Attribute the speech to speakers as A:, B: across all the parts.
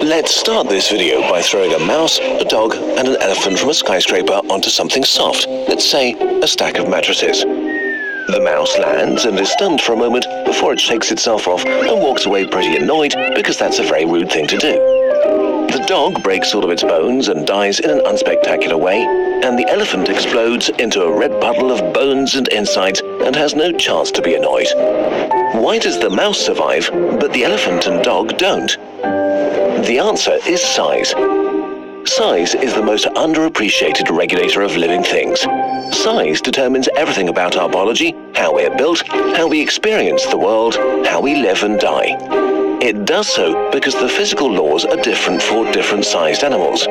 A: Let's start this video by throwing a mouse, a dog and an elephant from a skyscraper onto something soft, let's say a stack of mattresses. The mouse lands and is stunned for a moment before it shakes itself off and walks away pretty annoyed because that's a very rude thing to do. The dog breaks all of its bones and dies in an unspectacular way, and the elephant explodes into a red puddle of bones and insides and has no chance to be annoyed. Why does the mouse survive, but the elephant and dog don't? The answer is size. Size is the most underappreciated regulator of living things. Size determines everything about our biology, how we're built, how we experience the world, how we live and die. It does so because the physical laws are different for different sized animals.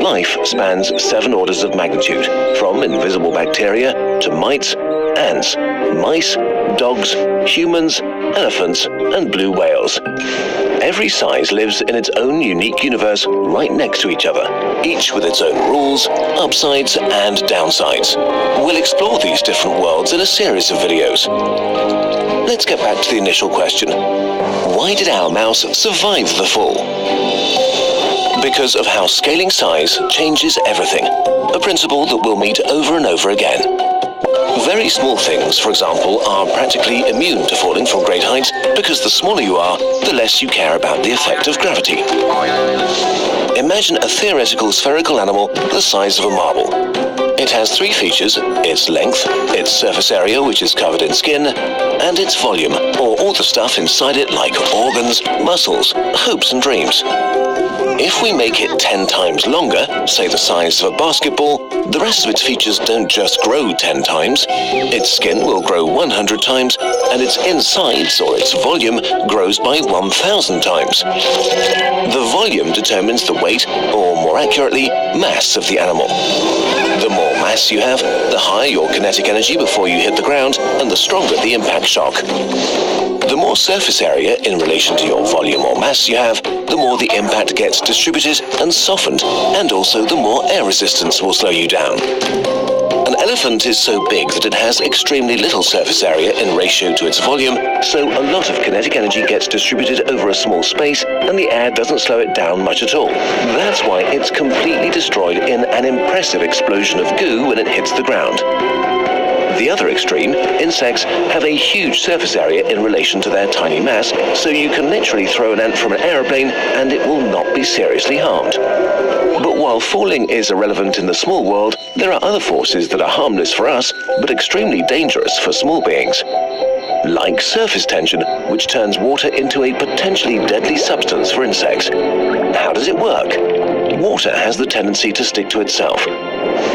A: Life spans 7 orders of magnitude, from invisible bacteria to mites, ants, mice, dogs, humans, elephants, and blue whales. Every size lives in its own unique universe right next to each other, each with its own rules, upsides and downsides. We'll explore these different worlds in a series of videos. Let's get back to the initial question. Why did our mouse survive the fall? Because of how scaling size changes everything, a principle that we'll meet over and over again. Very small things, for example, are practically immune to falling from great heights because the smaller you are, the less you care about the effect of gravity. Imagine a theoretical spherical animal the size of a marble. It has 3 features: its length, its surface area, which is covered in skin, and its volume, or all the stuff inside it like organs, muscles, hopes and dreams. If we make it 10 times longer, say the size of a basketball, the rest of its features don't just grow 10 times. Its skin will grow 100 times, and its insides, or its volume, grows by 1,000 times. The volume determines the weight, or more accurately, mass of the animal. The more mass you have, the higher your kinetic energy before you hit the ground, and the stronger the impact shock. The more surface area in relation to your volume or mass you have, the more the impact gets distributed and softened, and also the more air resistance will slow you down. An elephant is so big that it has extremely little surface area in ratio to its volume, so a lot of kinetic energy gets distributed over a small space, and the air doesn't slow it down much at all. That's why it's completely destroyed in an impressive explosion of goo when it hits the ground. The other extreme, insects have a huge surface area in relation to their tiny mass, so you can literally throw an ant from an aeroplane and it will not be seriously harmed. But while falling is irrelevant in the small world, there are other forces that are harmless for us, but extremely dangerous for small beings. Like surface tension, which turns water into a potentially deadly substance for insects. How does it work? Water has the tendency to stick to itself.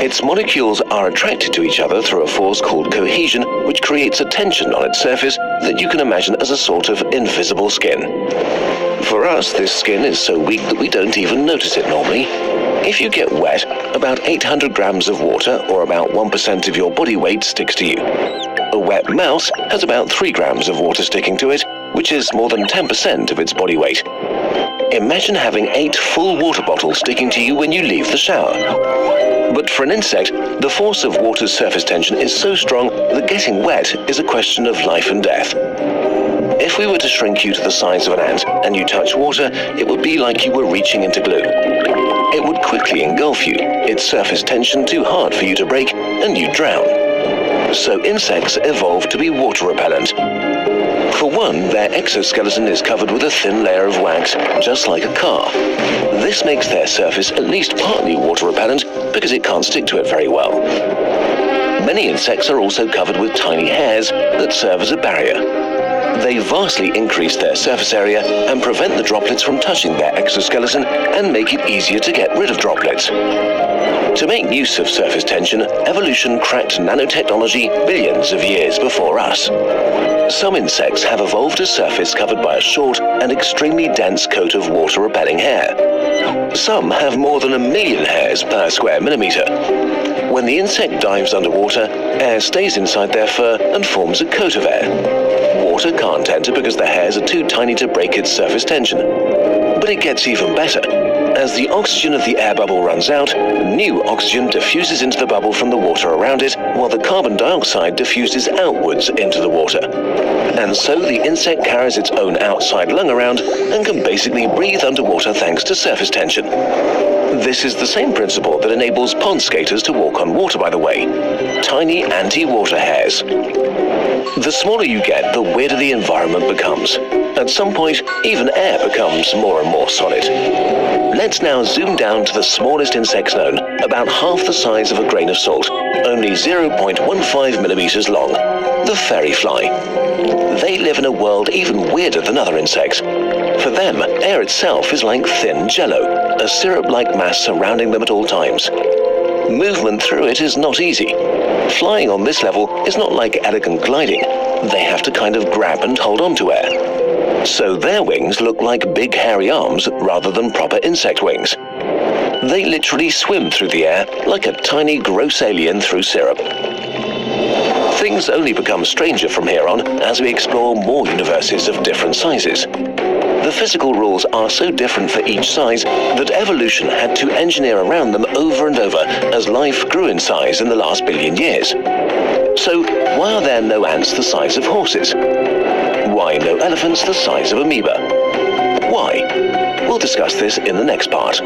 A: Its molecules are attracted to each other through a force called cohesion, which creates a tension on its surface that you can imagine as a sort of invisible skin. For us, this skin is so weak that we don't even notice it normally. If you get wet, about 800 grams of water, or about 1% of your body weight, sticks to you. A wet mouse has about 3 grams of water sticking to it, which is more than 10% of its body weight. Imagine having 8 full water bottles sticking to you when you leave the shower. But for an insect, the force of water's surface tension is so strong that getting wet is a question of life and death. If we were to shrink you to the size of an ant and you touch water, it would be like you were reaching into glue. It would quickly engulf you, its surface tension too hard for you to break, and you'd drown. So insects evolved to be water repellent. For one, their exoskeleton is covered with a thin layer of wax, just like a car. This makes their surface at least partly water repellent because it can't stick to it very well. Many insects are also covered with tiny hairs that serve as a barrier. They vastly increase their surface area and prevent the droplets from touching their exoskeleton and make it easier to get rid of droplets. To make use of surface tension, evolution cracked nanotechnology billions of years before us. Some insects have evolved a surface covered by a short and extremely dense coat of water-repelling hair. Some have more than 1 million hairs per square millimeter. When the insect dives underwater, air stays inside their fur and forms a coat of air. Water can't enter because the hairs are too tiny to break its surface tension. But it gets even better. As the oxygen of the air bubble runs out, new oxygen diffuses into the bubble from the water around it, while the carbon dioxide diffuses outwards into the water. And so the insect carries its own outside lung around and can basically breathe underwater thanks to surface tension. This is the same principle that enables pond skaters to walk on water, by the way. Tiny anti-water hairs. The smaller you get, the weirder the environment becomes. At some point, even air becomes more and more solid. Let's now zoom down to the smallest insects known, about half the size of a grain of salt, only 0.15 millimeters long, the fairy fly. They live in a world even weirder than other insects. For them, air itself is like thin jello, a syrup-like mass surrounding them at all times. Movement through it is not easy. Flying on this level is not like elegant gliding. They have to kind of grab and hold on to air. So their wings look like big hairy arms rather than proper insect wings. They literally swim through the air like a tiny gross alien through syrup. Things only become stranger from here on as we explore more universes of different sizes. The physical rules are so different for each size that evolution had to engineer around them over and over as life grew in size in the last billion years. So why are there no ants the size of horses? Why no elephants the size of amoeba? Why? We'll discuss this in the next part.